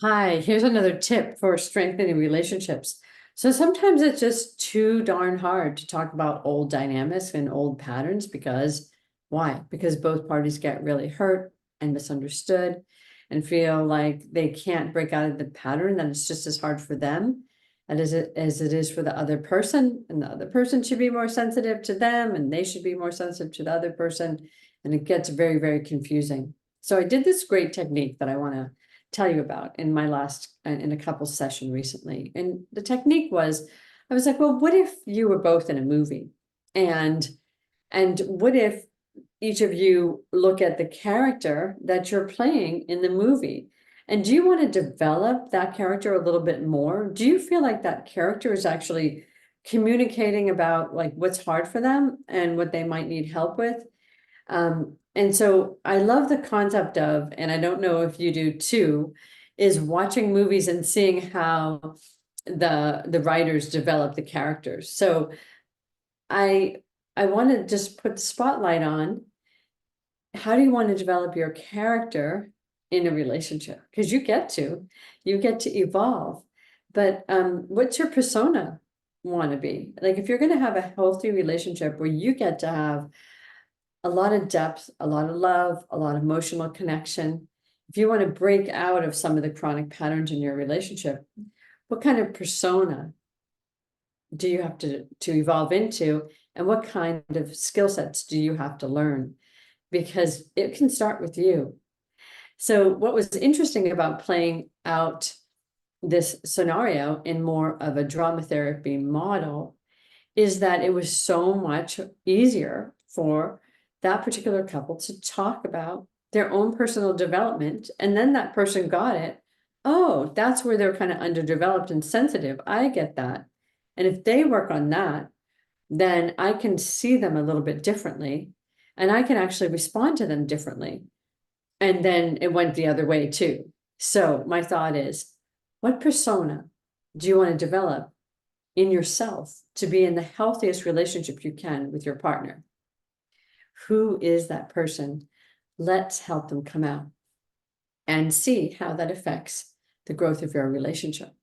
Hi, here's another tip for strengthening relationships. So sometimes it's just too darn hard to talk about old dynamics and old patterns because why? Because both parties get really hurt and misunderstood and feel like they can't break out of the pattern, that it's just as hard for them as it is for the other person, and the other person should be more sensitive to them and they should be more sensitive to the other person, and it gets very, very confusing. So I did this great technique that I want to tell you about in my last in a couple session recently. And the technique was, I was like, well, what if you were both in a movie? And what if each of you look at the character that you're playing in the movie? And do you want to develop that character a little bit more? Do you feel like that character is actually communicating about like what's hard for them and what they might need help with? And so I love the concept of, and I don't know if you do too, is watching movies and seeing how the writers develop the characters. So I I want to just put the spotlight on how do you want to develop your character in a relationship? Because you get to evolve. But what's your persona want to be? Like if you're going to have a healthy relationship where you get to have a lot of depth, a lot of love, a lot of emotional connection. If you want to break out of some of the chronic patterns in your relationship, what kind of persona do you have to evolve into? And what kind of skill sets do you have to learn? Because it can start with you. So what was interesting about playing out this scenario in more of a drama therapy model is that it was so much easier for that particular couple to talk about their own personal development. And then that person got it. Oh, that's where they're kind of underdeveloped and sensitive. I get that. And if they work on that, then I can see them a little bit differently and I can actually respond to them differently. And then it went the other way too. So my thought is, what persona do you want to develop in yourself to be in the healthiest relationship you can with your partner? Who is that person? Let's help them come out and see how that affects the growth of your relationship.